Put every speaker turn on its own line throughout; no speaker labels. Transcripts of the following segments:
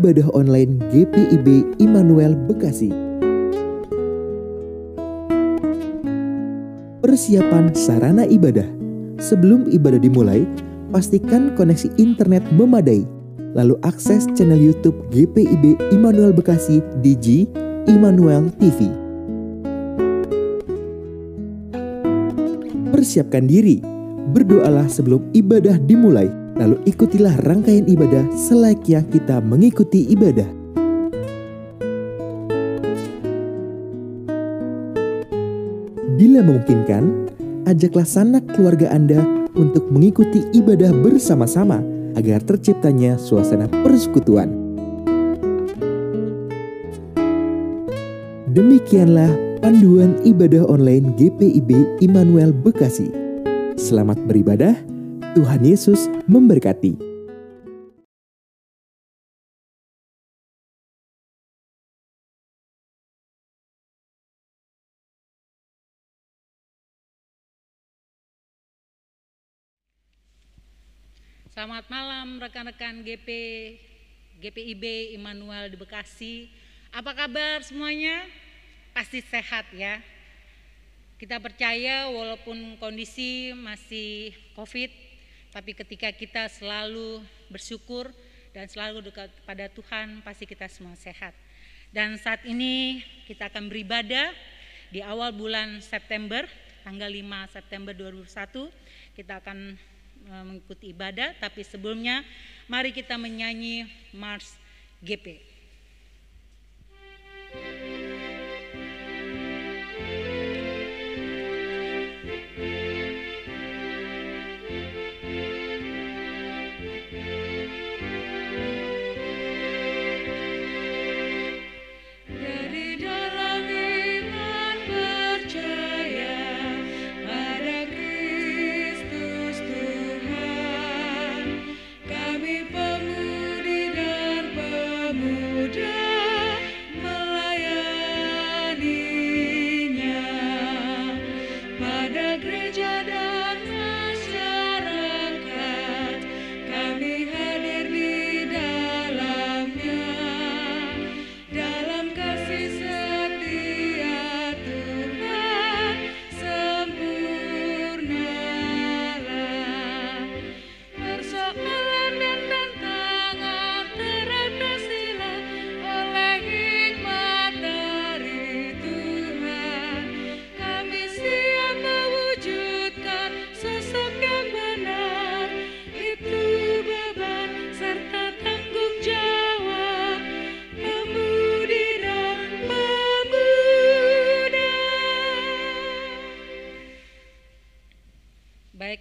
ibadah online GPIB Immanuel Bekasi. Persiapan sarana ibadah. Sebelum ibadah dimulai, pastikan koneksi internet memadai. Lalu akses channel YouTube GPIB Immanuel Bekasi di G Immanuel TV. Persiapkan diri, berdoalah sebelum ibadah dimulai, lalu ikutilah rangkaian ibadah selayaknya kita mengikuti ibadah. Bila memungkinkan, ajaklah sanak keluarga Anda untuk mengikuti ibadah bersama-sama agar terciptanya suasana persekutuan. Demikianlah panduan ibadah online GPIB Immanuel Bekasi. Selamat beribadah, Tuhan Yesus memberkati.
Selamat malam rekan-rekan GPIB Immanuel di Bekasi. Apa kabar semuanya? Pasti sehat ya. Kita percaya walaupun kondisi masih COVID, tapi ketika kita selalu bersyukur dan selalu dekat pada Tuhan, pasti kita semua sehat. Dan saat ini kita akan beribadah di awal bulan September, tanggal 5 September 2021, kita akan mengikuti ibadah, tapi sebelumnya mari kita menyanyi Mars GP.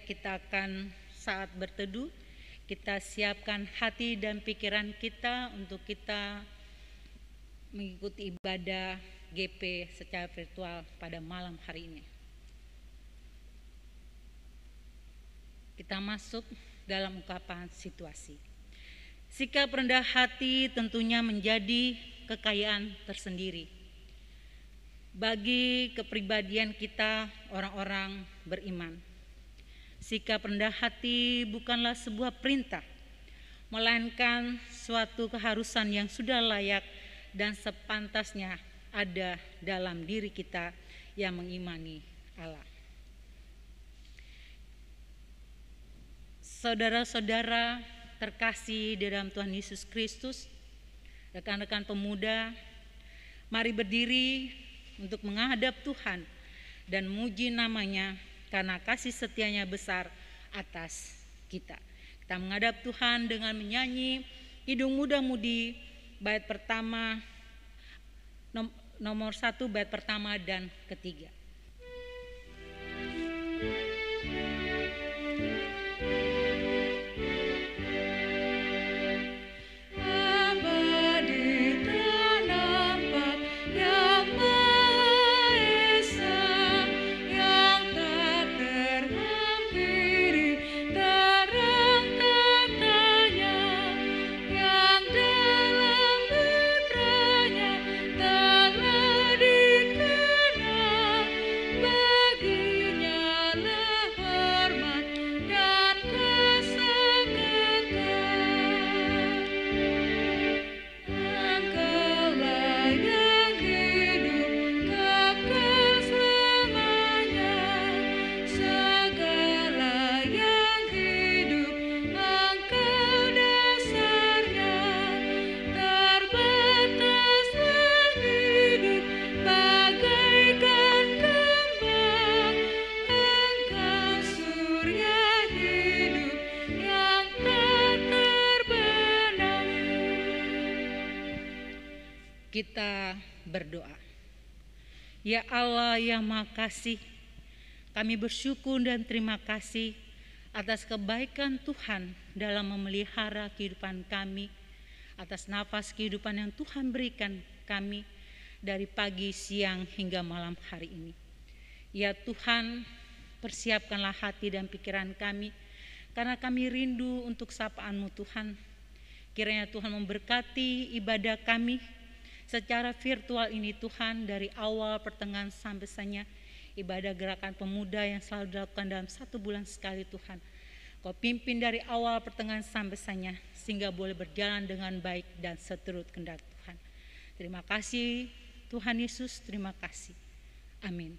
Kita akan saat berteduh, kita siapkan hati dan pikiran kita untuk kita mengikuti ibadah GP secara virtual pada malam hari ini. Kita masuk dalam ungkapan situasi. Sikap rendah hati tentunya menjadi kekayaan tersendiri bagi kepribadian kita orang-orang beriman. Sikap rendah hati bukanlah sebuah perintah, melainkan suatu keharusan yang sudah layak dan sepantasnya ada dalam diri kita yang mengimani Allah. Saudara-saudara terkasih di dalam Tuhan Yesus Kristus, rekan-rekan pemuda, mari berdiri untuk menghadap Tuhan dan memuji namanya karena kasih setianya besar atas kita. Kita menghadap Tuhan dengan menyanyi Hidung Muda Mudi bait pertama, nomor 1 bait pertama dan ketiga. berdoa. Ya Allah yang Maha Kasih, kami bersyukur dan terima kasih atas kebaikan Tuhan dalam memelihara kehidupan kami, atas nafas kehidupan yang Tuhan berikan kami dari pagi, siang, hingga malam hari ini. Ya Tuhan, persiapkanlah hati dan pikiran kami, karena kami rindu untuk sapaan-Mu Tuhan. Kiranya Tuhan memberkati ibadah kami secara virtual ini Tuhan, dari awal, pertengahan, sampai selesainya ibadah gerakan pemuda yang selalu dilakukan dalam 1 bulan sekali Tuhan. Kau pimpin dari awal, pertengahan, sampai selesainya, sehingga boleh berjalan dengan baik dan seturut kehendak Tuhan. Terima kasih Tuhan Yesus, terima kasih. Amin.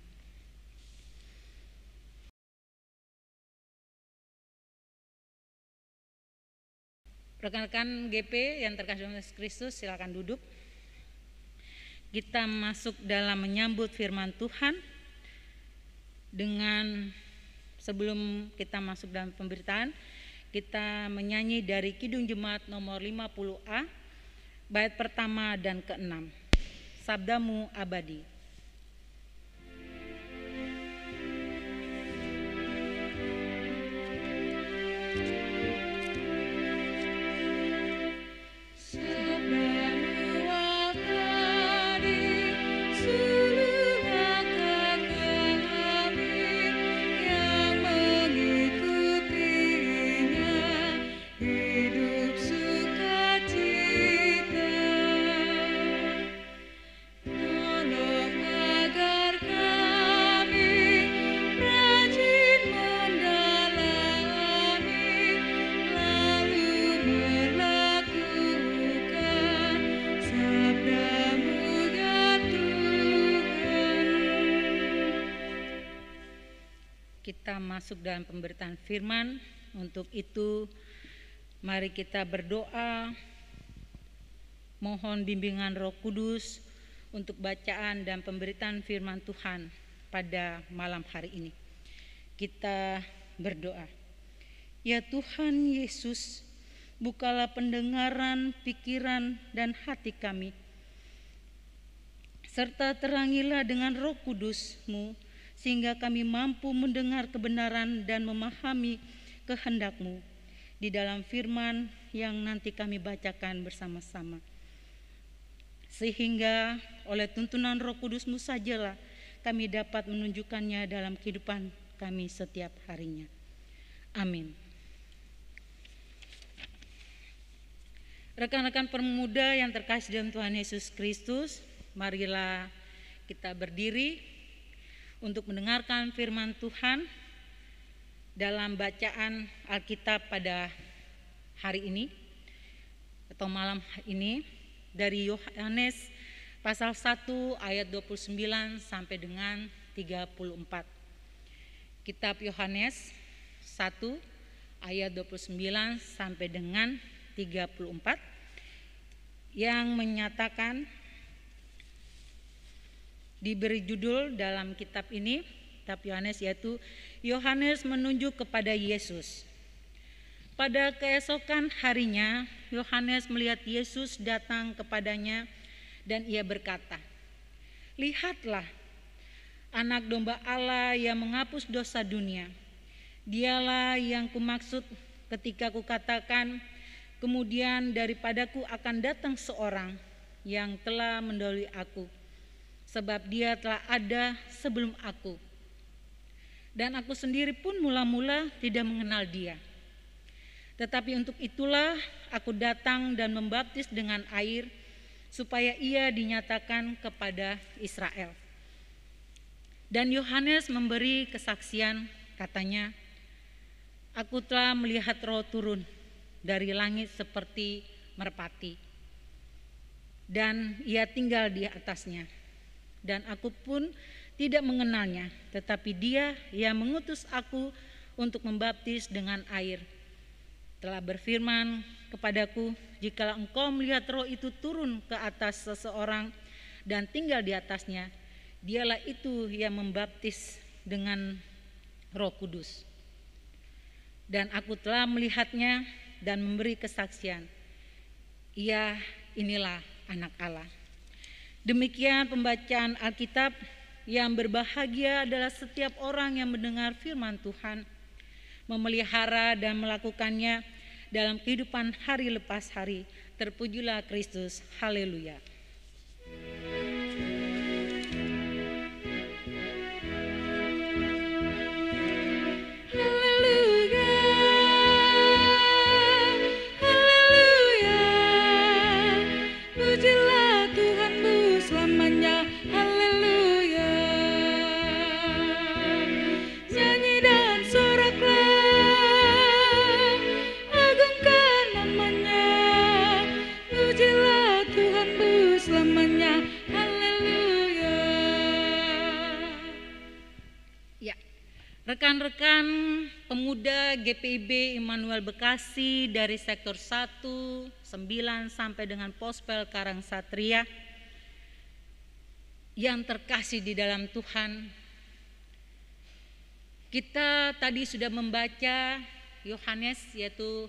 Rekan-rekan GP yang terkasih dalam Yesus Kristus, silakan duduk. Kita masuk dalam menyambut firman Tuhan. Dengan sebelum kita masuk dalam pemberitaan, kita menyanyi dari Kidung Jemaat nomor 50A, bait pertama dan ke-6, Sabdamu Abadi. Kita masuk dalam pemberitaan firman. Untuk itu mari kita berdoa, mohon bimbingan Roh Kudus untuk bacaan dan pemberitaan firman Tuhan pada malam hari ini. Kita berdoa. Ya Tuhan Yesus, bukalah pendengaran, pikiran, dan hati kami, serta terangilah dengan Roh Kudus-Mu, sehingga kami mampu mendengar kebenaran dan memahami kehendak-Mu di dalam firman yang nanti kami bacakan bersama-sama. Sehingga oleh tuntunan Roh Kudus-Mu sajalah kami dapat menunjukkannya dalam kehidupan kami setiap harinya. Amin. Rekan-rekan pemuda yang terkasih dalam Tuhan Yesus Kristus, marilah kita berdiri untuk mendengarkan firman Tuhan dalam bacaan Alkitab pada hari ini atau malam ini dari Yohanes pasal 1 ayat 29 sampai dengan 34. Kitab Yohanes 1 ayat 29 sampai dengan 34 yang menyatakan, diberi judul dalam kitab ini, kitab Yohanes, yaitu Yohanes menunjuk kepada Yesus. Pada keesokan harinya, Yohanes melihat Yesus datang kepadanya dan ia berkata, "Lihatlah, Anak Domba Allah yang menghapus dosa dunia. Dialah yang kumaksud ketika kukatakan, kemudian daripadaku akan datang seorang yang telah mendahului aku, sebab dia telah ada sebelum aku. Dan aku sendiri pun mula-mula tidak mengenal dia. Tetapi untuk itulah aku datang dan membaptis dengan air, supaya ia dinyatakan kepada Israel." Dan Yohanes memberi kesaksian, katanya, "Aku telah melihat Roh turun dari langit seperti merpati, dan ia tinggal di atasnya. Dan aku pun tidak mengenalnya, tetapi dia yang mengutus aku untuk membaptis dengan air telah berfirman kepadaku, jikalau engkau melihat Roh itu turun ke atas seseorang dan tinggal di atasnya, dialah itu yang membaptis dengan Roh Kudus. Dan aku telah melihatnya dan memberi kesaksian, ia inilah Anak Allah." Demikian pembacaan Alkitab. Yang berbahagia adalah setiap orang yang mendengar firman Tuhan, memelihara dan melakukannya dalam kehidupan hari lepas hari. Terpujilah Kristus. Haleluya. Rekan-rekan pemuda GPIB Immanuel Bekasi dari sektor 1, 9 sampai dengan Pospel Karangsatria yang terkasih di dalam Tuhan, kita tadi sudah membaca Yohanes, yaitu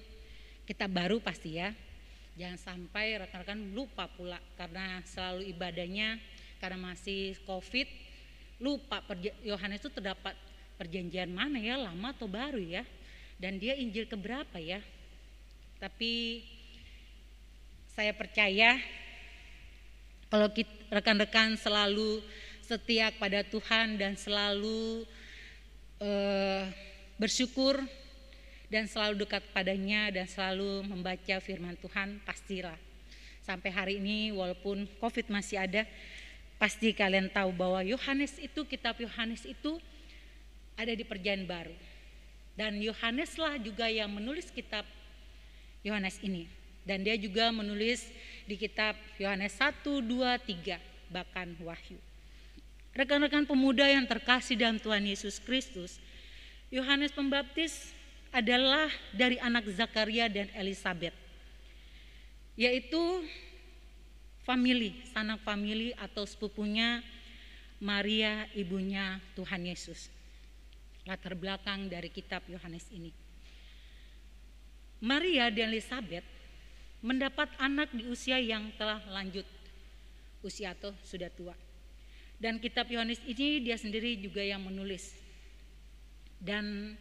kitab baru pasti ya. Jangan sampai rekan-rekan lupa pula karena selalu ibadahnya karena masih COVID, lupa Yohanes itu terdapat perjanjian mana ya, lama atau baru ya, dan dia Injil keberapa ya. Tapi saya percaya kalau rekan-rekan selalu setia pada Tuhan dan selalu bersyukur dan selalu dekat padanya dan selalu membaca firman Tuhan, pastilah sampai hari ini walaupun COVID masih ada, pasti kalian tahu bahwa Yohanes itu, kitab Yohanes itu ada di perjanjian baru. Dan Yohaneslah juga yang menulis kitab Yohanes ini. Dan dia juga menulis di kitab Yohanes 1, 2, 3, bahkan Wahyu. Rekan-rekan pemuda yang terkasih dalam Tuhan Yesus Kristus, Yohanes Pembaptis adalah dari anak Zakaria dan Elisabet, yaitu sanak famili atau sepupunya Maria, ibunya Tuhan Yesus. Latar belakang dari kitab Yohanes ini. Maria dan Elisabet mendapat anak di usia yang telah lanjut usia atau sudah tua. Dan kitab Yohanes ini dia sendiri juga yang menulis. Dan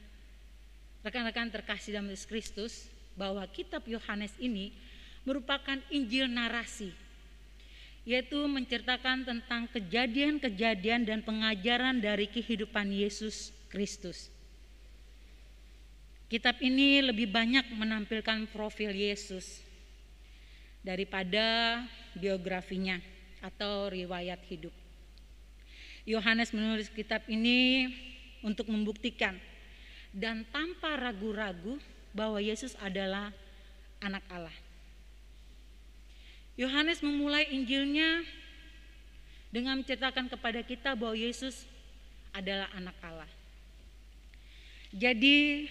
rekan-rekan terkasih dalam Yesus Kristus, bahwa kitab Yohanes ini merupakan Injil narasi, yaitu menceritakan tentang kejadian-kejadian dan pengajaran dari kehidupan Yesus Kristus. Kitab ini lebih banyak menampilkan profil Yesus daripada biografinya atau riwayat hidup. Yohanes menulis kitab ini untuk membuktikan dan tanpa ragu-ragu bahwa Yesus adalah anak Allah. Yohanes memulai Injilnya dengan menceritakan kepada kita bahwa Yesus adalah anak Allah. Jadi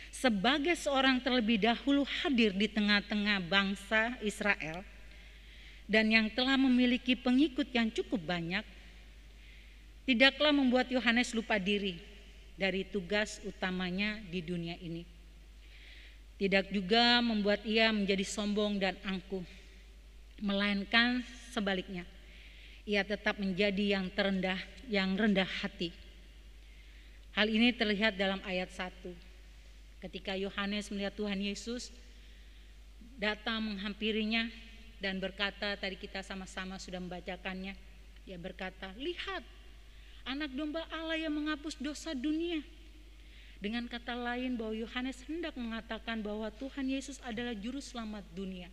sebagai seorang terlebih dahulu hadir di tengah-tengah bangsa Israel dan yang telah memiliki pengikut yang cukup banyak, tidaklah membuat Yohanes lupa diri dari tugas utamanya di dunia ini. Tidak juga membuat ia menjadi sombong dan angkuh, melainkan sebaliknya, ia tetap menjadi yang rendah hati. Hal ini terlihat dalam ayat 1. Ketika Yohanes melihat Tuhan Yesus datang menghampirinya dan berkata, tadi kita sama-sama sudah membacakannya, dia berkata, "Lihat, anak domba Allah yang menghapus dosa dunia." Dengan kata lain, bahwa Yohanes hendak mengatakan bahwa Tuhan Yesus adalah juru selamat dunia.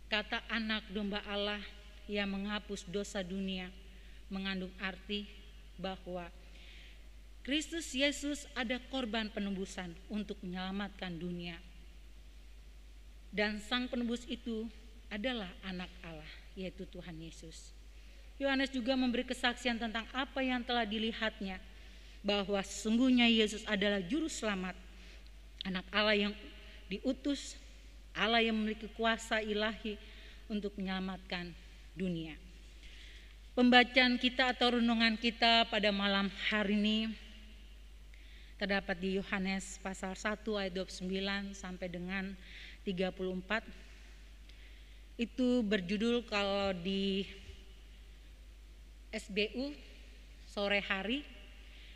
Kata anak domba Allah yang menghapus dosa dunia mengandung arti bahwa Kristus Yesus ada korban penebusan untuk menyelamatkan dunia. Dan sang penebus itu adalah anak Allah, yaitu Tuhan Yesus. Yohanes juga memberi kesaksian tentang apa yang telah dilihatnya, bahwa sesungguhnya Yesus adalah juru selamat, anak Allah yang diutus, Allah yang memiliki kuasa ilahi untuk menyelamatkan dunia. Pembacaan kita atau renungan kita pada malam hari ini terdapat di Yohanes pasal 1 ayat 29 sampai dengan 34. Itu berjudul kalau di SBU sore hari,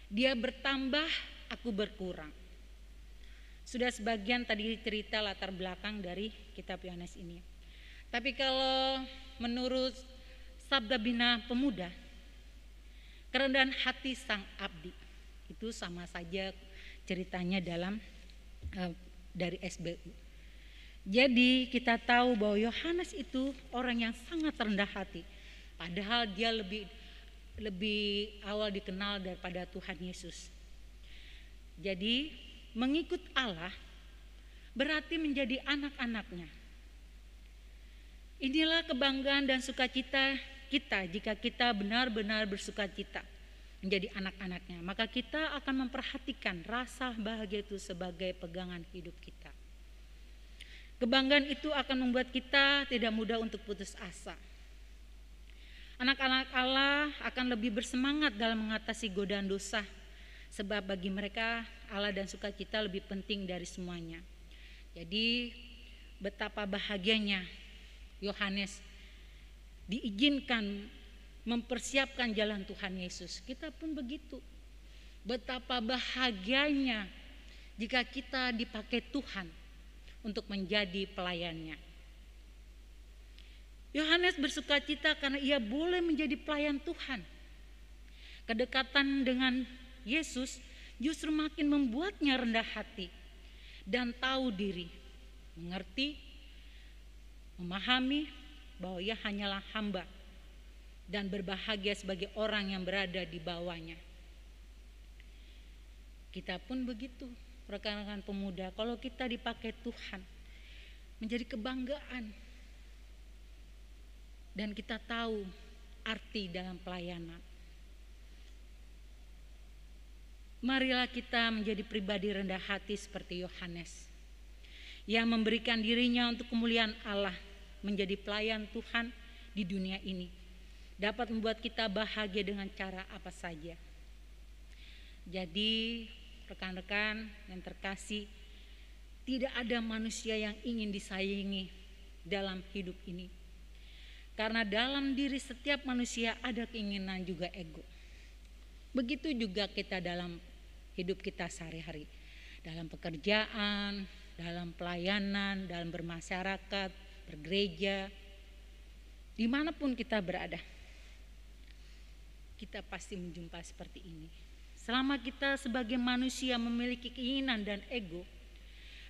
dia bertambah, aku berkurang. Sudah sebagian tadi cerita latar belakang dari kitab Yohanes ini. Tapi kalau menurut Sabda Bina Pemuda, kerendahan hati sang abdi, itu sama saja ceritanya dalam dari SBU. Jadi kita tahu bahwa Yohanes itu orang yang sangat rendah hati. Padahal dia lebih awal dikenal daripada Tuhan Yesus. Jadi mengikut Allah berarti menjadi anak-anaknya. Inilah kebanggaan dan sukacita kita jika kita benar-benar bersukacita menjadi anak-anaknya. Maka kita akan memperhatikan rasa bahagia itu sebagai pegangan hidup kita. Kebanggaan itu akan membuat kita tidak mudah untuk putus asa. Anak-anak Allah akan lebih bersemangat dalam mengatasi godaan dosa, sebab bagi mereka Allah dan sukacita lebih penting dari semuanya. Jadi betapa bahagianya Yohanes diizinkan mempersiapkan jalan Tuhan Yesus. Kita pun begitu. Betapa bahagianya jika kita dipakai Tuhan untuk menjadi pelayannya. Yohanes bersukacita karena ia boleh menjadi pelayan Tuhan. Kedekatan dengan Yesus justru makin membuatnya rendah hati dan tahu diri, mengerti, memahami bahwa ia hanyalah hamba dan berbahagia sebagai orang yang berada di bawahnya. Kita pun begitu. Rekan-rekan pemuda, kalau kita dipakai Tuhan menjadi kebanggaan dan kita tahu arti dalam pelayanan. Marilah kita menjadi pribadi rendah hati seperti Yohanes yang memberikan dirinya untuk kemuliaan Allah, menjadi pelayan Tuhan di dunia ini. Dapat membuat kita bahagia dengan cara apa saja. Jadi rekan-rekan yang terkasih, tidak ada manusia yang ingin disayangi dalam hidup ini. Karena dalam diri setiap manusia ada keinginan juga ego. Begitu juga kita dalam hidup kita sehari-hari. Dalam pekerjaan, dalam pelayanan, dalam bermasyarakat, bergereja, dimanapun kita berada. Kita pasti menjumpai seperti ini. Selama kita sebagai manusia memiliki keinginan dan ego,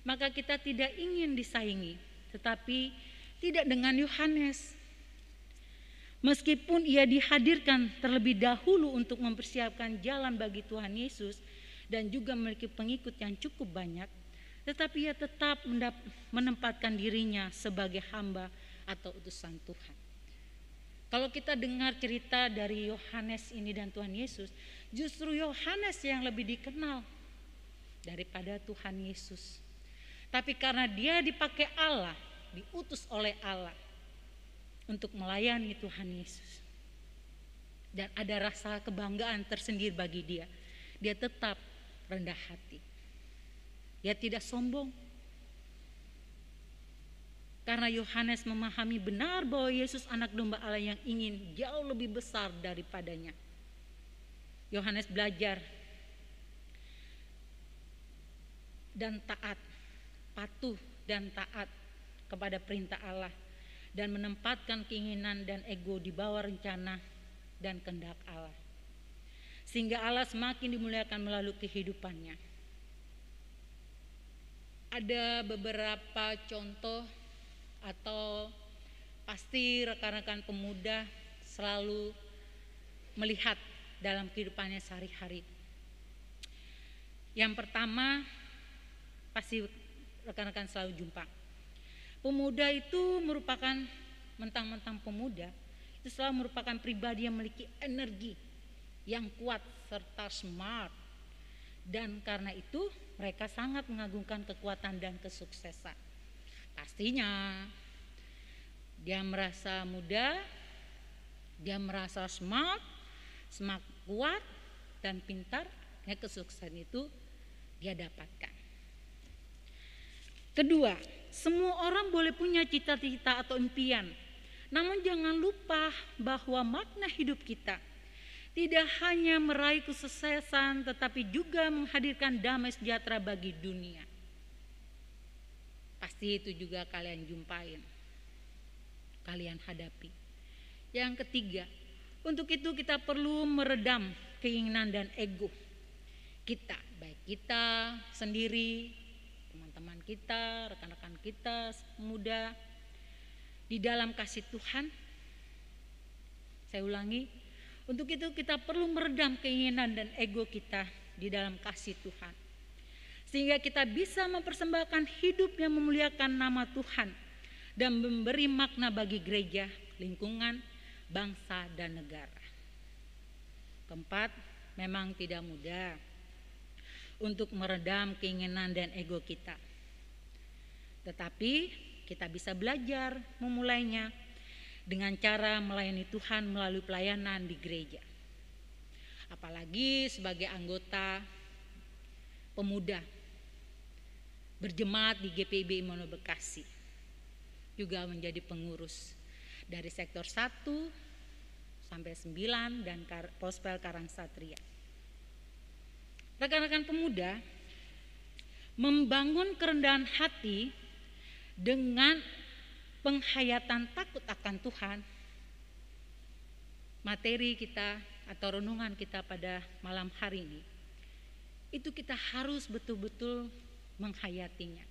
maka kita tidak ingin disaingi, tetapi tidak dengan Yohanes. Meskipun ia dihadirkan terlebih dahulu untuk mempersiapkan jalan bagi Tuhan Yesus dan juga memiliki pengikut yang cukup banyak, tetapi ia tetap menempatkan dirinya sebagai hamba atau utusan Tuhan. Kalau kita dengar cerita dari Yohanes ini dan Tuhan Yesus, justru Yohanes yang lebih dikenal daripada Tuhan Yesus. Tapi karena dia dipakai Allah, diutus oleh Allah untuk melayani Tuhan Yesus, dan ada rasa kebanggaan tersendiri bagi dia, dia tetap rendah hati. Dia tidak sombong. Karena Yohanes memahami benar bahwa Yesus anak domba Allah yang ingin jauh lebih besar daripadanya. Yohanes belajar dan taat, patuh dan taat kepada perintah Allah, dan menempatkan keinginan dan ego di bawah rencana dan kehendak Allah. Sehingga Allah semakin dimuliakan melalui kehidupannya. Ada beberapa contoh, atau pasti rekan-rekan pemuda selalu melihat dalam kehidupannya sehari-hari. Yang pertama, pasti rekan-rekan selalu jumpa. Pemuda itu merupakan, mentang-mentang pemuda, itu selalu merupakan pribadi yang memiliki energi yang kuat serta smart. Dan karena itu mereka sangat mengagungkan kekuatan dan kesuksesan. Pastinya dia merasa muda, dia merasa smart kuat dan pintar, kesuksesan itu dia dapatkan. Kedua, semua orang boleh punya cita-cita atau impian. Namun jangan lupa bahwa makna hidup kita tidak hanya meraih kesuksesan, tetapi juga menghadirkan damai sejahtera bagi dunia. Pasti itu juga kalian jumpain, kalian hadapi. Yang ketiga, untuk itu kita perlu meredam keinginan dan ego kita, baik kita sendiri, teman-teman kita, rekan-rekan kita muda, di dalam kasih Tuhan. Saya ulangi, untuk itu kita perlu meredam keinginan dan ego kita di dalam kasih Tuhan, sehingga kita bisa mempersembahkan hidup yang memuliakan nama Tuhan dan memberi makna bagi gereja, lingkungan, bangsa, dan negara. Keempat, memang tidak mudah untuk meredam keinginan dan ego kita, tetapi kita bisa belajar memulainya dengan cara melayani Tuhan melalui pelayanan di gereja. Apalagi sebagai anggota pemuda berjemaat di GPIB Immanuel Bekasi, juga menjadi pengurus dari sektor 1 sampai 9 dan Pospel Karangsatria. Rekan-rekan pemuda, membangun kerendahan hati dengan penghayatan takut akan Tuhan, materi kita atau renungan kita pada malam hari ini, itu kita harus betul-betul menghayatinya.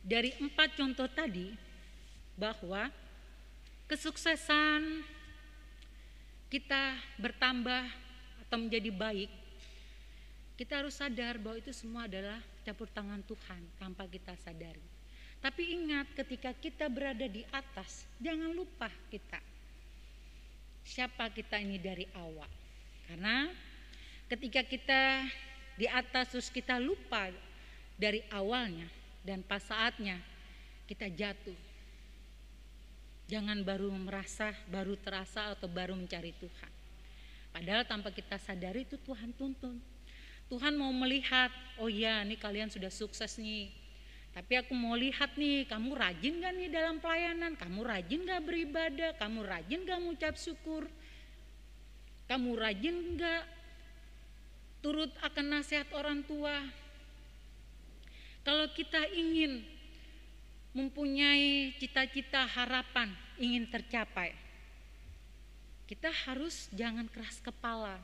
Dari 4 contoh tadi, bahwa kesuksesan kita bertambah atau menjadi baik, kita harus sadar bahwa itu semua adalah campur tangan Tuhan tanpa kita sadari. Tapi ingat, ketika kita berada di atas, jangan lupa kita siapa kita ini dari awal. Karena ketika kita di atas terus kita lupa dari awalnya, dan pas saatnya kita jatuh, jangan baru terasa atau baru mencari Tuhan. Padahal tanpa kita sadari itu Tuhan tuntun. Tuhan mau melihat, oh ya, ini kalian sudah sukses nih. Tapi aku mau lihat nih, kamu rajin gak nih dalam pelayanan? Kamu rajin gak beribadah? Kamu rajin gak mengucap syukur? Kamu rajin gak turut akan nasihat orang tua? Kalau kita ingin mempunyai cita-cita, harapan, ingin tercapai, kita harus jangan keras kepala,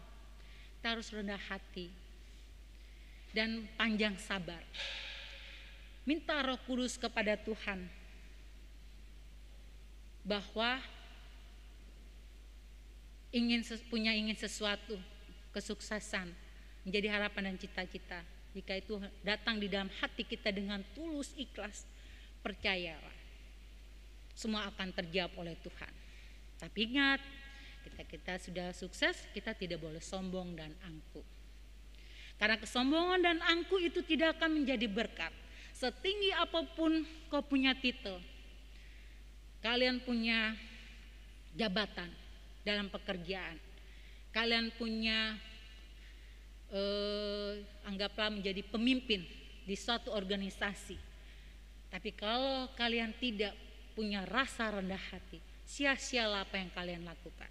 kita harus rendah hati dan panjang sabar. Minta Roh Kudus kepada Tuhan bahwa ingin sesuatu, kesuksesan, menjadi harapan dan cita-cita. Jika itu datang di dalam hati kita dengan tulus, ikhlas, percayalah, semua akan terjawab oleh Tuhan. Tapi ingat, kita sudah sukses, kita tidak boleh sombong dan angkuh. Karena kesombongan dan angkuh itu tidak akan menjadi berkat. Setinggi apapun kau punya titel, kalian punya jabatan dalam pekerjaan, kalian punya anggaplah menjadi pemimpin di suatu organisasi. Tapi kalau kalian tidak punya rasa rendah hati, sia-sialah apa yang kalian lakukan.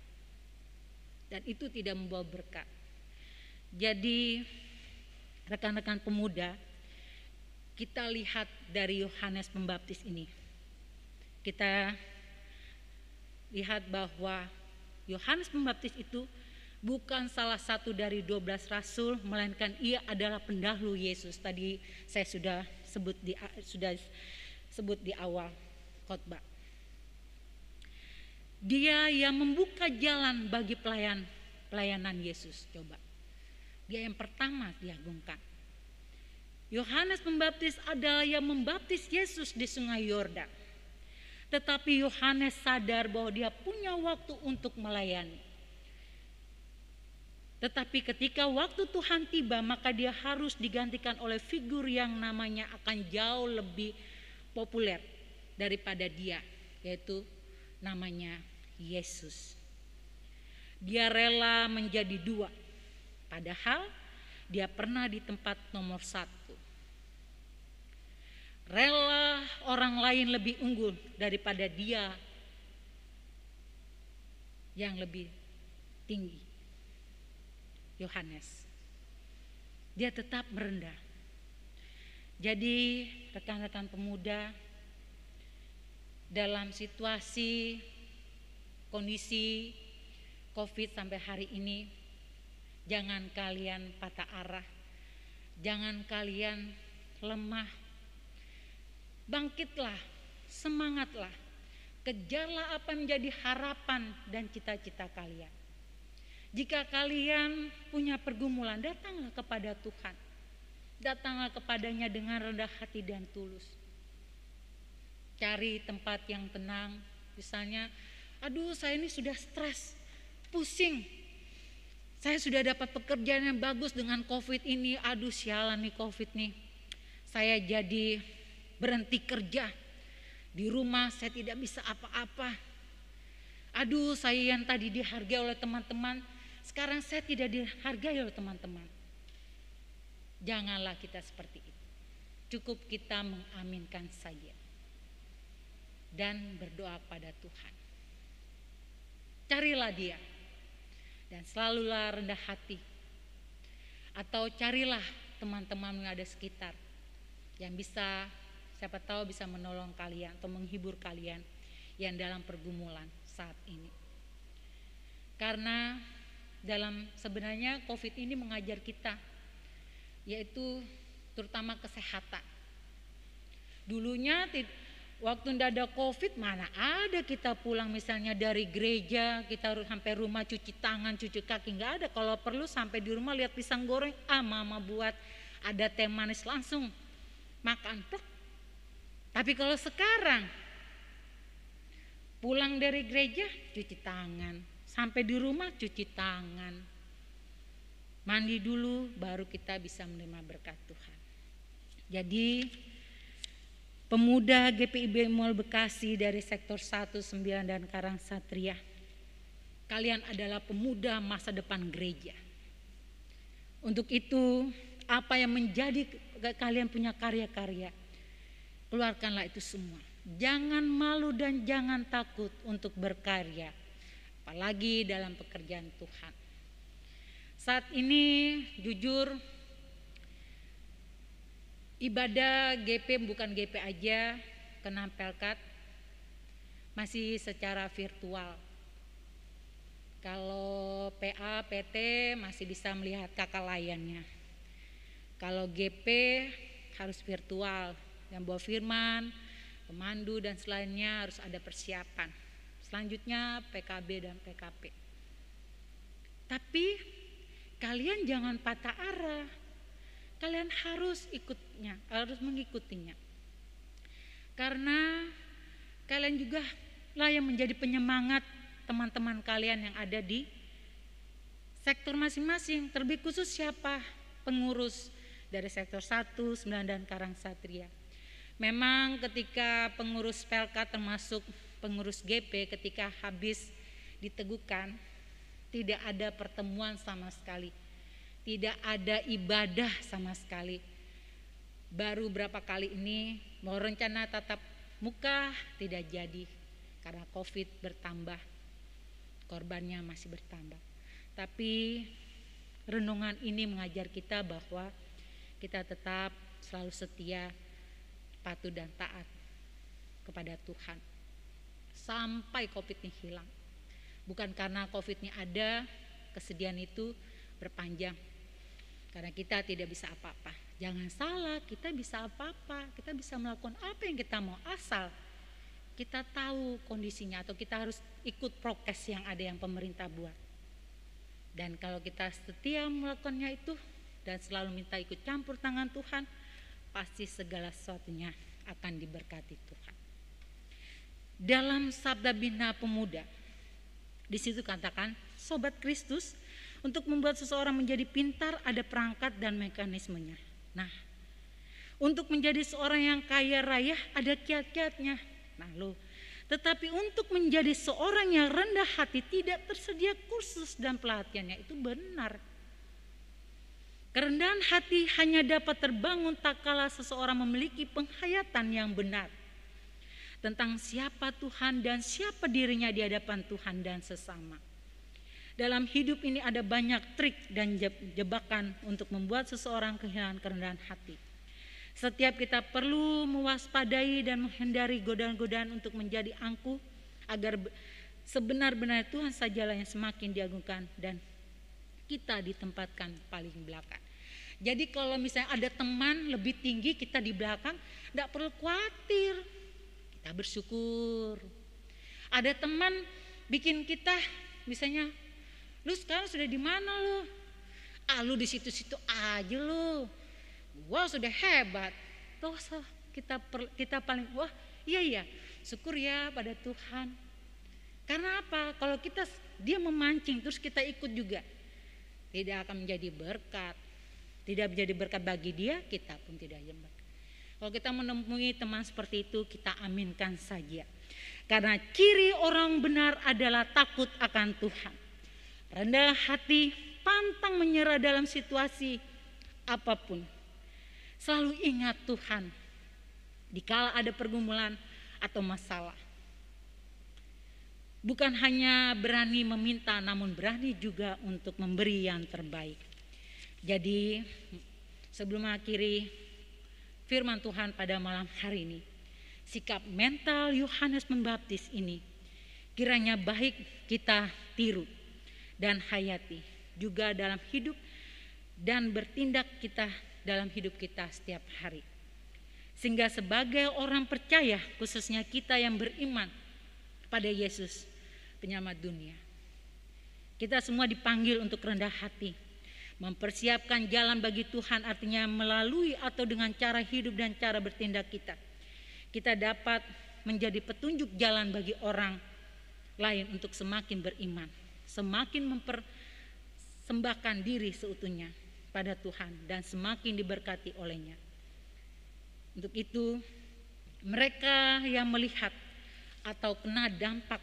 Dan itu tidak membawa berkat. Jadi rekan-rekan pemuda, kita lihat dari Yohanes Pembaptis ini. Kita lihat bahwa Yohanes Pembaptis itu bukan salah satu dari 12 rasul, melainkan ia adalah pendahulu Yesus. Tadi saya sudah sebut di awal khotbah. Dia yang membuka jalan bagi pelayanan Yesus. Coba, dia yang pertama diagungkan. Yohanes Pembaptis adalah yang membaptis Yesus di Sungai Yordan. Tetapi Yohanes sadar bahwa dia punya waktu untuk melayani. Tetapi ketika waktu Tuhan tiba, maka dia harus digantikan oleh figur yang namanya akan jauh lebih populer daripada dia, yaitu namanya Yesus. Dia rela menjadi 2, padahal dia pernah di tempat nomor 1. rela orang lain lebih unggul daripada dia yang lebih tinggi. Yohanes, dia tetap merendah. Jadi rekan-rekan pemuda, dalam situasi kondisi COVID sampai hari ini, jangan kalian patah arah, jangan kalian lemah. Bangkitlah, semangatlah, kejarlah apa yang menjadi harapan dan cita-cita kalian. Jika kalian punya pergumulan, datanglah kepada Tuhan. Datanglah kepadanya dengan rendah hati dan tulus. Cari tempat yang tenang. Misalnya, aduh saya ini sudah stres, pusing. Saya sudah dapat pekerjaan yang bagus dengan COVID ini. Aduh sialan nih COVID nih. Saya jadi berhenti kerja. Di rumah saya tidak bisa apa-apa. Aduh saya yang tadi dihargai oleh teman-teman, sekarang saya tidak dihargai oleh teman-teman. Janganlah kita seperti itu. Cukup kita mengaminkan saja dan berdoa pada Tuhan. Carilah dia dan selalulah rendah hati. Atau carilah teman-teman yang ada sekitar yang bisa, siapa tahu bisa menolong kalian atau menghibur kalian yang dalam pergumulan saat ini. Karena sebenarnya COVID ini mengajar kita, yaitu terutama kesehatan. Dulunya waktu tidak ada COVID, mana ada kita pulang misalnya dari gereja, kita harus sampai rumah cuci tangan, cuci kaki, nggak ada. Kalau perlu sampai di rumah lihat pisang goreng, mama buat, ada teh manis langsung makan. Tapi kalau sekarang pulang dari gereja cuci tangan, sampai di rumah cuci tangan, mandi dulu baru kita bisa menerima berkat Tuhan. Jadi pemuda GPIB Mall Bekasi dari sektor 1, 9 dan Karang Satria, kalian adalah pemuda masa depan gereja. Untuk itu apa yang menjadi kalian punya karya-karya, keluarkanlah itu semua. Jangan malu dan jangan takut untuk berkarya, apalagi dalam pekerjaan Tuhan. Saat ini jujur ibadah GP bukan GP aja, kena Pelkat masih secara virtual. Kalau PA, PT masih bisa melihat kakak layannya. Kalau GP harus virtual, yang bawa firman, pemandu dan selainnya harus ada persiapan. Selanjutnya PKB dan PKP. Tapi kalian jangan patah arah. Kalian harus mengikutinya. Karena kalian juga lah yang menjadi penyemangat teman-teman kalian yang ada di sektor masing-masing. Terlebih khusus siapa? Pengurus dari sektor 1, 9 dan Karang Satria. Memang ketika pengurus Pelkat termasuk pengurus GP ketika habis diteguhkan, tidak ada pertemuan sama sekali, tidak ada ibadah sama sekali. Baru berapa kali ini mau rencana tatap muka tidak jadi karena COVID bertambah, korbannya masih bertambah. Tapi renungan ini mengajar kita bahwa kita tetap selalu setia, patuh dan taat kepada Tuhan sampai COVID ini hilang. Bukan karena COVID ini ada, kesedihan itu berpanjang karena kita tidak bisa apa-apa. Jangan salah, kita bisa apa-apa, kita bisa melakukan apa yang kita mau, asal kita tahu kondisinya atau kita harus ikut prokes yang ada yang pemerintah buat. Dan kalau kita setia melakukannya itu dan selalu minta ikut campur tangan Tuhan, pasti segala sesuatunya akan diberkati Tuhan. Dalam Sabda Bina Pemuda, di situ katakan, Sobat Kristus, untuk membuat seseorang menjadi pintar ada perangkat dan mekanismenya. Nah, untuk menjadi seorang yang kaya raya ada kiat-kiatnya. Nah, tetapi untuk menjadi seorang yang rendah hati tidak tersedia kursus dan pelatihannya, itu benar. Kerendahan hati hanya dapat terbangun tak kala seseorang memiliki penghayatan yang benar tentang siapa Tuhan dan siapa dirinya di hadapan Tuhan dan sesama. Dalam hidup ini ada banyak trik dan jebakan untuk membuat seseorang kehilangan kerendahan hati. Setiap kita perlu mewaspadai dan menghindari godaan-godaan untuk menjadi angkuh agar sebenar-benar Tuhan sajalah yang semakin diagungkan dan kita ditempatkan paling belakang. Jadi kalau misalnya ada teman lebih tinggi kita di belakang, tidak perlu khawatir, kita bersyukur. Ada teman bikin kita misalnya, lu sekarang sudah di mana lu? Lu di situ-situ aja lu. Wah sudah hebat. Tuh kita paling wah iya syukur ya pada Tuhan. Karena apa? Kalau dia memancing terus kita ikut juga, tidak akan menjadi berkat. Tidak menjadi berkat bagi dia, kita pun tidak berkat. Kalau kita menemui teman seperti itu, kita aminkan saja. Karena ciri orang benar adalah takut akan Tuhan, rendah hati, pantang menyerah dalam situasi apapun. Selalu ingat Tuhan dikala ada pergumulan atau masalah. Bukan hanya berani meminta, namun berani juga untuk memberi yang terbaik. Jadi sebelum mengakhiri firman Tuhan pada malam hari ini, sikap mental Yohanes Pembaptis ini kiranya baik kita tiru dan hayati juga dalam hidup dan bertindak kita dalam hidup kita setiap hari. Sehingga sebagai orang percaya, khususnya kita yang beriman pada Yesus penyelamat dunia, kita semua dipanggil untuk rendah hati, mempersiapkan jalan bagi Tuhan, artinya melalui atau dengan cara hidup dan cara bertindak kita dapat menjadi petunjuk jalan bagi orang lain untuk semakin beriman, semakin mempersembahkan diri seutuhnya pada Tuhan dan semakin diberkati olehnya. Untuk itu mereka yang melihat atau kena dampak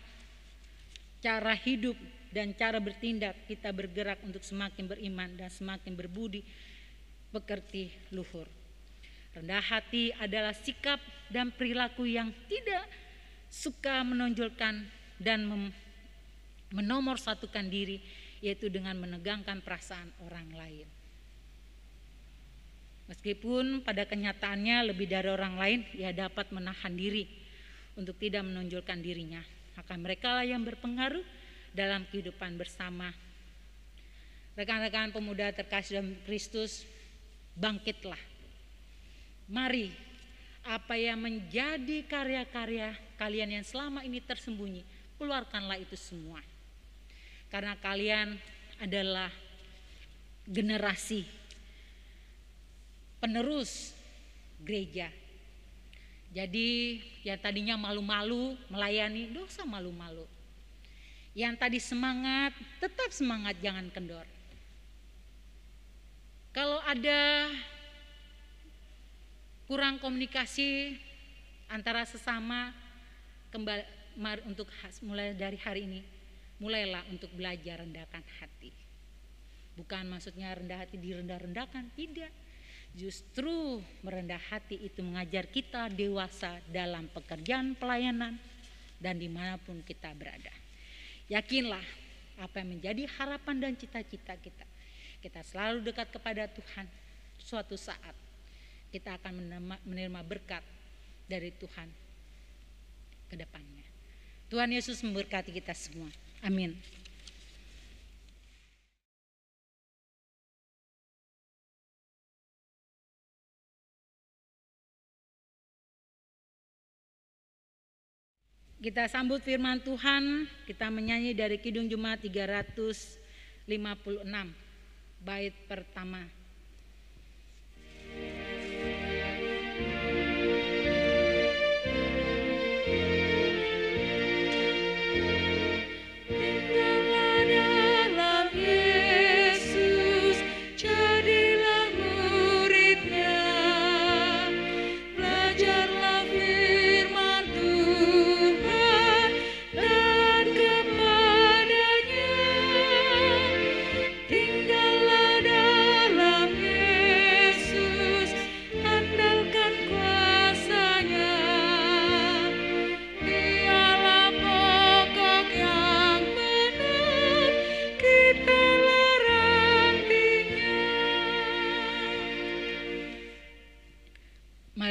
cara hidup dan cara bertindak kita bergerak untuk semakin beriman dan semakin berbudi pekerti luhur. Rendah hati adalah sikap dan perilaku yang tidak suka menonjolkan dan menomorsatukan diri, yaitu dengan menegangkan perasaan orang lain. Meskipun pada kenyataannya lebih dari orang lain, ia dapat menahan diri untuk tidak menonjolkan dirinya. Maka mereka lah yang berpengaruh dalam kehidupan bersama. Rekan-rekan pemuda terkasih dalam Kristus, bangkitlah. Mari, apa yang menjadi karya-karya kalian yang selama ini tersembunyi, keluarkanlah itu semua. Karena kalian adalah generasi penerus gereja. Jadi yang tadinya malu-malu melayani, dosa malu-malu. Yang tadi semangat, tetap semangat, jangan kendor. Kalau ada kurang komunikasi antara sesama, untuk mulai dari hari ini, mulailah untuk belajar rendahkan hati. Bukan maksudnya rendah hati direndah-rendahkan, tidak. Justru merendah hati itu mengajar kita dewasa dalam pekerjaan pelayanan dan dimanapun kita berada. Yakinlah apa yang menjadi harapan dan cita-cita kita. Kita selalu dekat kepada Tuhan. Suatu saat kita akan menerima berkat dari Tuhan ke depannya. Tuhan Yesus memberkati kita semua. Amin. Kita sambut firman Tuhan, kita menyanyi dari Kidung Jemaat 356, bait pertama.
Tinggallah dalam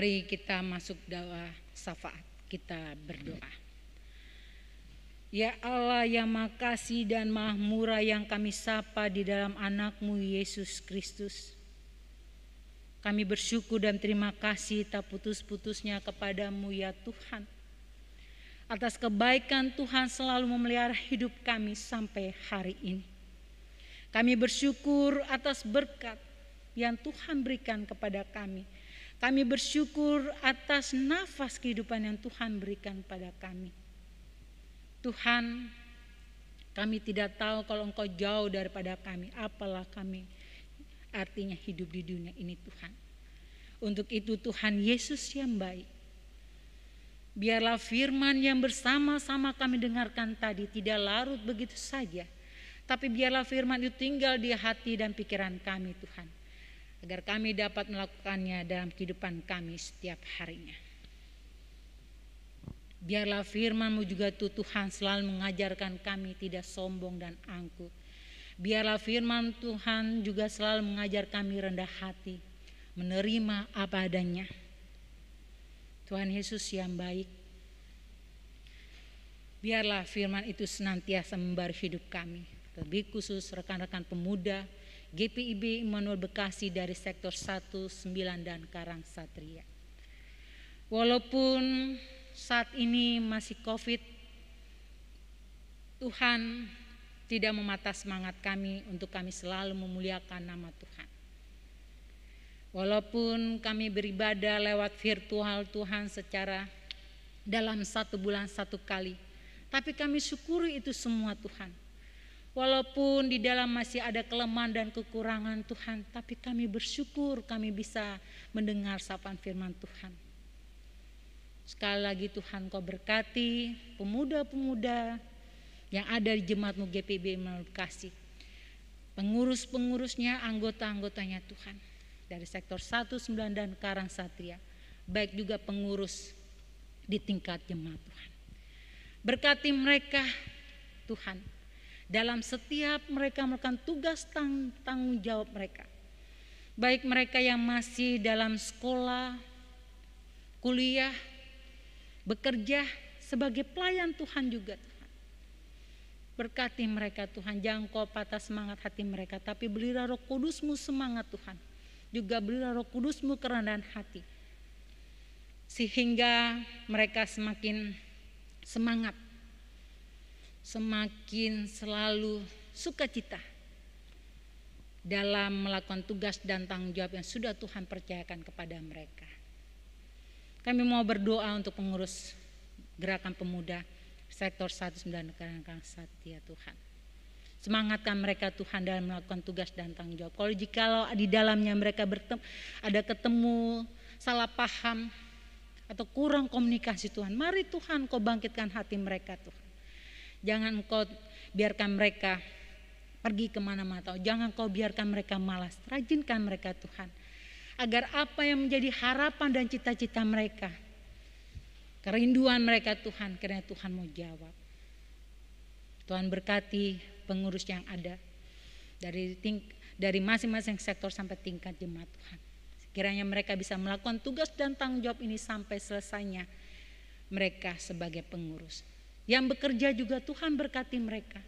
Mari kita masuk doa syafaat, kita berdoa. Ya Allah yang Maha Kasih dan Maha Murah, yang kami sapa di dalam anak-Mu Yesus Kristus, kami bersyukur dan terima kasih tak putus-putusnya kepadamu ya Tuhan, atas kebaikan Tuhan selalu memelihara hidup kami sampai hari ini. Kami bersyukur atas berkat yang Tuhan berikan kepada kami. Kami bersyukur atas nafas kehidupan yang Tuhan berikan pada kami. Tuhan, kami tidak tahu kalau Engkau jauh daripada kami, apalah kami artinya hidup di dunia ini Tuhan. Untuk itu Tuhan Yesus yang baik, biarlah firman yang bersama-sama kami dengarkan tadi tidak larut begitu saja, tapi biarlah firman itu tinggal di hati dan pikiran kami Tuhan, agar kami dapat melakukannya dalam kehidupan kami setiap harinya. Biarlah firman-Mu juga Tuhan selalu mengajarkan kami tidak sombong dan angkuh. Biarlah firman Tuhan juga selalu mengajar kami rendah hati, menerima apa adanya. Tuhan Yesus yang baik, biarlah firman itu senantiasa memberi hidup kami, lebih khusus rekan-rekan pemuda GPIB Immanuel Bekasi dari sektor 1, 9 dan Karang Satria. Walaupun saat ini masih COVID, Tuhan tidak mematah semangat kami untuk kami selalu memuliakan nama Tuhan. Walaupun kami beribadah lewat virtual Tuhan secara dalam 1 bulan 1 kali, tapi kami syukuri itu semua Tuhan. Walaupun di dalam masih ada kelemahan dan kekurangan Tuhan, tapi kami bersyukur kami bisa mendengar sapaan firman Tuhan. Sekali lagi Tuhan, Kau berkati pemuda-pemuda yang ada di jemaat-Mu GPIB Immanuel Bekasi, pengurus-pengurusnya, anggota-anggotanya Tuhan, dari sektor 1, 9 dan Karang Satria, baik juga pengurus di tingkat jemaat Tuhan. Berkati mereka Tuhan, dalam setiap mereka melakukan tugas tanggung jawab mereka, baik mereka yang masih dalam sekolah, kuliah, bekerja sebagai pelayan Tuhan juga Tuhan. Berkati mereka Tuhan, jangan Kau patah semangat hati mereka, tapi berilah Roh Kudus-Mu semangat Tuhan, juga berilah Roh Kudus-Mu kerendahan hati, sehingga mereka semakin semangat, semakin selalu sukacita dalam melakukan tugas dan tanggung jawab yang sudah Tuhan percayakan kepada mereka. Kami mau berdoa untuk pengurus gerakan pemuda sektor 1, 9 Karang Satria Tuhan. Semangatkan mereka Tuhan dalam melakukan tugas dan tanggung jawab. Kalau jikalau di dalamnya mereka ada ketemu salah paham atau kurang komunikasi Tuhan, mari Tuhan Kau bangkitkan hati mereka Tuhan. Jangan Kau biarkan mereka pergi kemana-mana, jangan Kau biarkan mereka malas. Rajinkan mereka Tuhan, agar apa yang menjadi harapan dan cita-cita mereka, kerinduan mereka Tuhan, kiranya Tuhan mau jawab. Tuhan berkati pengurus yang ada dari masing-masing sektor sampai tingkat jemaat Tuhan. Kiranya mereka bisa melakukan tugas dan tanggung jawab ini sampai selesainya mereka sebagai pengurus. Yang bekerja juga Tuhan berkati mereka,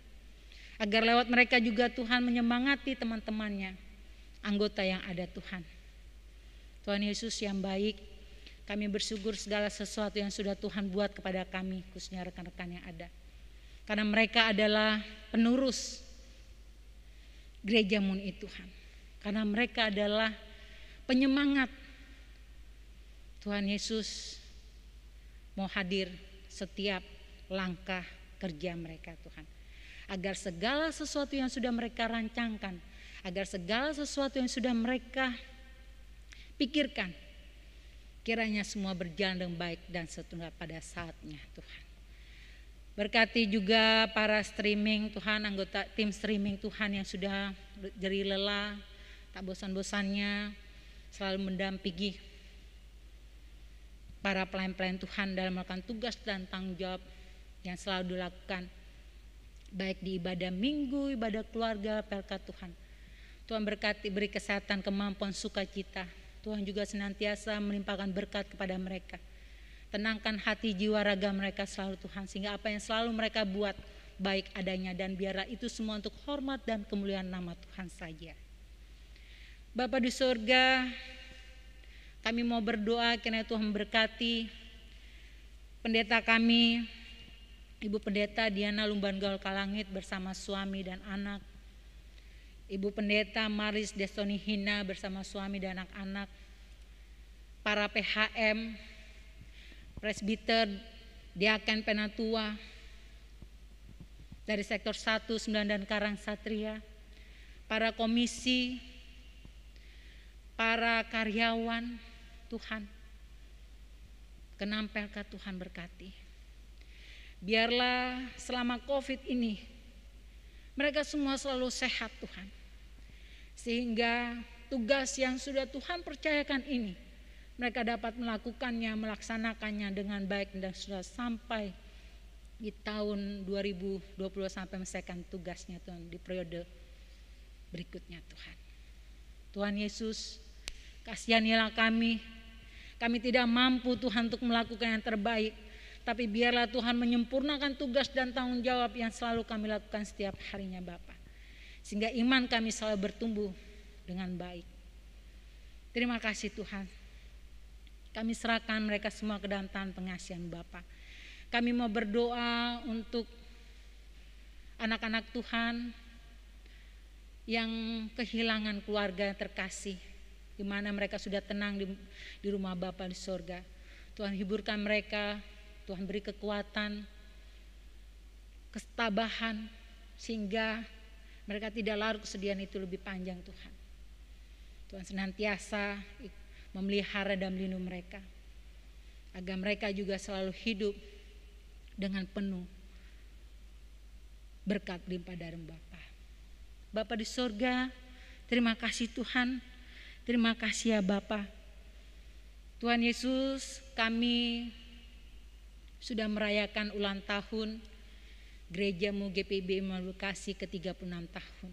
agar lewat mereka juga Tuhan menyemangati teman-temannya, anggota yang ada Tuhan. Tuhan Yesus yang baik, kami bersyukur segala sesuatu yang sudah Tuhan buat kepada kami, khususnya rekan-rekan yang ada. Karena mereka adalah penerus gereja-Mu ini Tuhan. Karena mereka adalah penyemangat. Tuhan Yesus mau hadir setiap langkah kerja mereka Tuhan. Agar segala sesuatu yang sudah mereka rancangkan, agar segala sesuatu yang sudah mereka pikirkan, kiranya semua berjalan dengan baik dan seterusnya pada saatnya Tuhan. Berkati juga para streaming Tuhan, anggota tim streaming Tuhan yang sudah jeri lelah, tak bosan-bosannya selalu mendampingi para pelayan-pelayan Tuhan dalam melakukan tugas dan tanggung jawab yang selalu dilakukan, baik di ibadah minggu, ibadah keluarga, PLK Tuhan. Tuhan berkati, beri kesehatan, kemampuan, sukacita. Tuhan juga senantiasa melimpahkan berkat kepada mereka. Tenangkan hati, jiwa, raga mereka selalu Tuhan, sehingga apa yang selalu mereka buat baik adanya, dan biarlah itu semua untuk hormat dan kemuliaan nama Tuhan saja. Bapa di surga, kami mau berdoa kiranya Tuhan memberkati pendeta kami, Ibu Pendeta Diana Lumban Gaul Kalangit bersama suami dan anak, Ibu Pendeta Maris Destoni Hina bersama suami dan anak-anak, para PHM, presbiter, diaken penatua dari sektor 1, 9 dan Karang Satria, para komisi, para karyawan, Tuhan, kenampelkah Tuhan berkati. Biarlah selama COVID ini mereka semua selalu sehat Tuhan, sehingga tugas yang sudah Tuhan percayakan ini mereka dapat melakukannya, melaksanakannya dengan baik, dan sudah sampai di tahun 2020 sampai menyelesaikan tugasnya Tuhan di periode berikutnya Tuhan. Tuhan Yesus, kasihanilah kami tidak mampu Tuhan untuk melakukan yang terbaik, tapi biarlah Tuhan menyempurnakan tugas dan tanggung jawab yang selalu kami lakukan setiap harinya Bapa, sehingga iman kami selalu bertumbuh dengan baik. Terima kasih Tuhan. Kami serahkan mereka semua ke dalam tangan pengasihan Bapa. Kami mau berdoa untuk anak-anak Tuhan yang kehilangan keluarga terkasih, di mana mereka sudah tenang di rumah Bapa di surga. Tuhan hiburkan mereka, Tuhan beri kekuatan, kestabahan, sehingga mereka tidak larut kesedihan itu lebih panjang Tuhan. Tuhan senantiasa memelihara dan melindungi mereka, agar mereka juga selalu hidup dengan penuh berkat limpah dari Bapa. Bapa di surga, terima kasih Tuhan, terima kasih ya Bapa. Tuhan Yesus, kami sudah merayakan ulang tahun Gerejamu GPIB Immanuel Bekasi ke-36 tahun.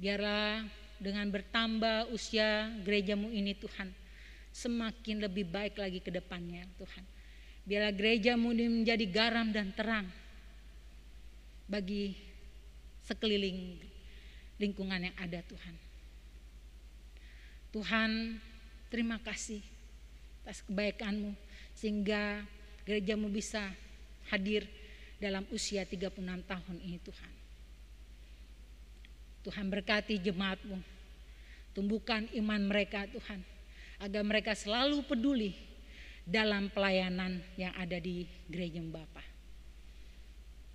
Biarlah dengan bertambah usia gerejamu ini Tuhan, semakin lebih baik lagi ke depannya Tuhan. Biarlah gerejamu ini menjadi garam dan terang bagi sekeliling lingkungan yang ada Tuhan. Tuhan, terima kasih atas kebaikan-Mu, sehingga gerejamu bisa hadir dalam usia 36 tahun ini Tuhan. Tuhan berkati jemaat-Mu, tumbuhkan iman mereka Tuhan, agar mereka selalu peduli dalam pelayanan yang ada di gereja Bapa.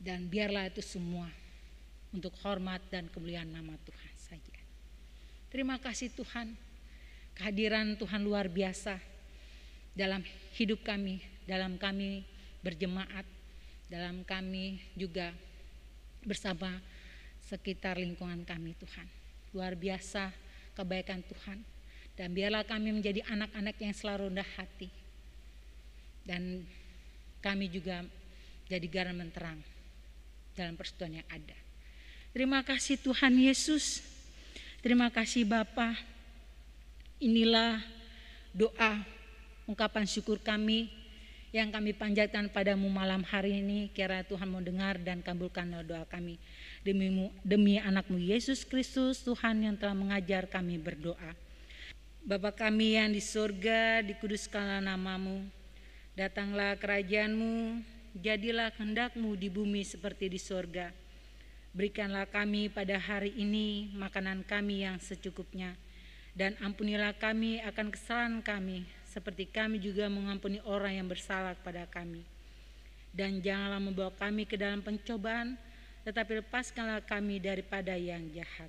Dan biarlah itu semua untuk hormat dan kemuliaan nama Tuhan saja. Terima kasih Tuhan, kehadiran Tuhan luar biasa dalam hidup kami, dalam kami berjemaat, dalam kami juga bersama sekitar lingkungan kami Tuhan. Luar biasa kebaikan Tuhan, dan biarlah kami menjadi anak-anak yang selalu rendah hati, dan kami juga jadi garam dan terang dalam persekutuan yang ada. Terima kasih Tuhan Yesus, terima kasih Bapa. Inilah doa ungkapan syukur kami yang kami panjatkan padamu malam hari ini. Kiranya Tuhan mau dengar dan kabulkanlah doa kami. Demi anakmu Yesus Kristus Tuhan yang telah mengajar kami berdoa. Bapa kami yang di surga, dikuduskanlah namamu. Datanglah kerajaanmu, jadilah kehendakmu di bumi seperti di surga. Berikanlah kami pada hari ini makanan kami yang secukupnya. Dan ampunilah kami akan kesalahan kami, seperti kami juga mengampuni orang yang bersalah kepada kami. Dan janganlah membawa kami ke dalam pencobaan, tetapi lepaskanlah kami daripada yang jahat.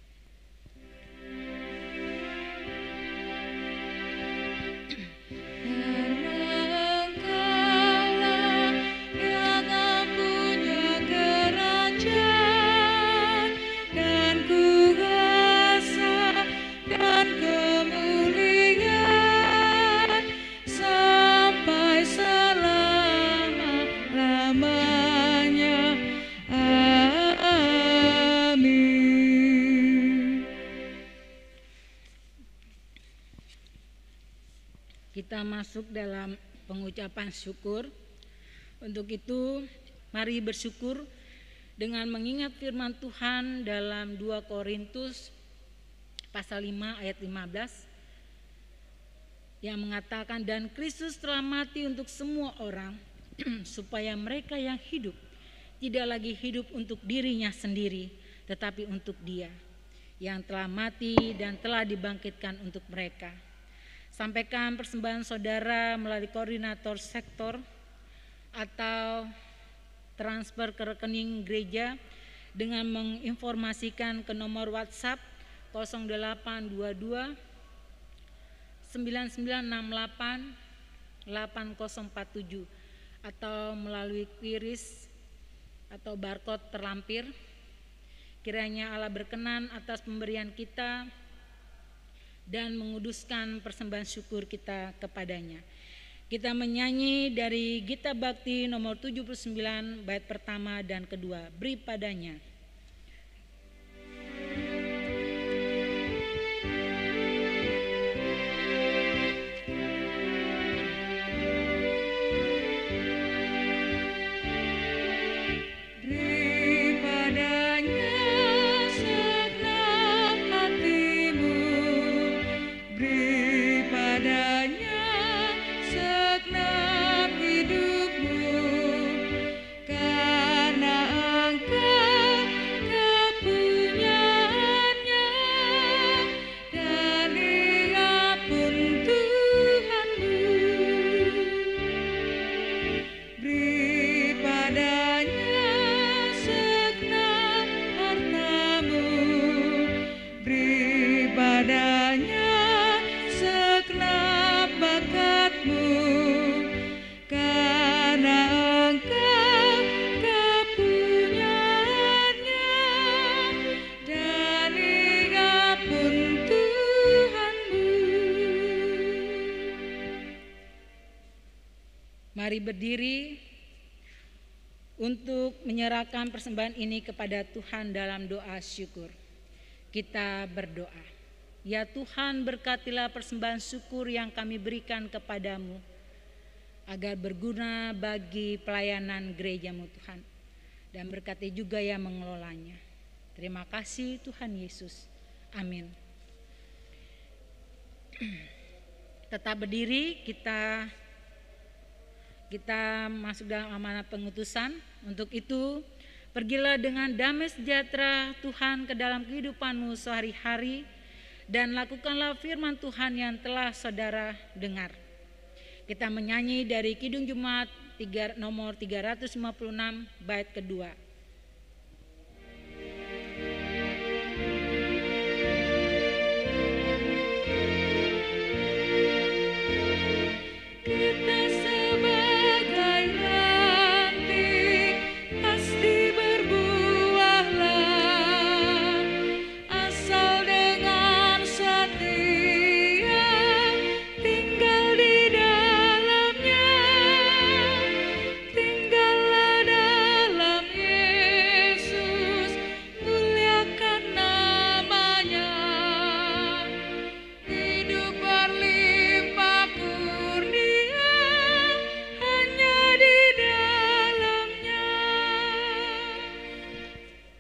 kita masuk dalam pengucapan syukur. Untuk itu, mari bersyukur dengan mengingat firman Tuhan dalam 2 Korintus pasal 5 ayat 15 yang mengatakan, dan Kristus telah mati untuk semua orang supaya mereka yang hidup tidak lagi hidup untuk dirinya sendiri, tetapi untuk Dia yang telah mati dan telah dibangkitkan untuk mereka. Sampaikan persembahan saudara melalui koordinator sektor atau transfer ke rekening gereja dengan menginformasikan ke nomor WhatsApp 0822 9968 8047 atau melalui QRIS atau barcode terlampir. Kiranya Allah berkenan atas pemberian kita dan menguduskan persembahan syukur kita kepadanya. Kita menyanyi dari Gita Bakti nomor 79 bait pertama dan kedua, beri padanya. Mari berdiri untuk menyerahkan persembahan ini kepada Tuhan dalam doa syukur. Kita berdoa. Ya Tuhan, berkatilah persembahan syukur yang kami berikan kepadamu, agar berguna bagi pelayanan gerejamu Tuhan, dan berkati juga yang mengelolanya. Terima kasih Tuhan Yesus. Amin. Tetap berdiri, kita masuk dalam amanat pengutusan. Untuk itu, pergilah dengan damai sejahtera Tuhan ke dalam kehidupanmu sehari-hari, dan lakukanlah firman Tuhan yang telah saudara dengar. Kita menyanyi dari Kidung Jumat nomor 356 bait kedua.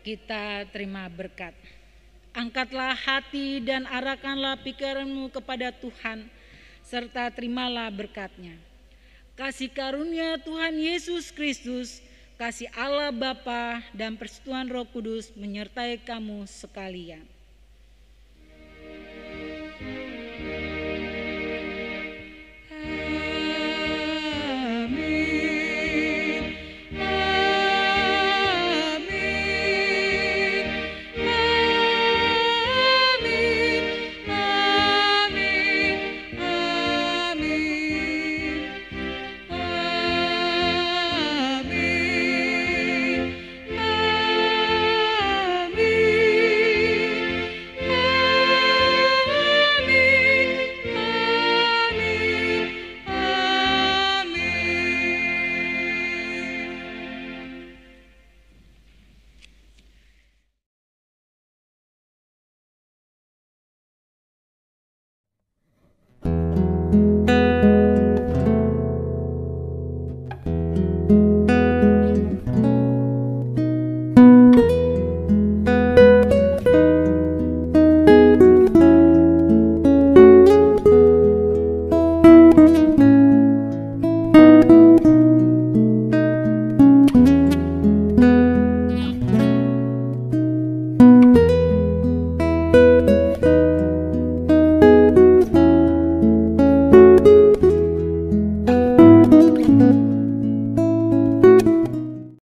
Kita terima berkat. Angkatlah hati dan arahkanlah pikiranmu kepada Tuhan, serta terimalah berkat-Nya. Kasih karunia Tuhan Yesus Kristus, kasih Allah Bapa dan persekutuan Roh Kudus menyertai kamu sekalian.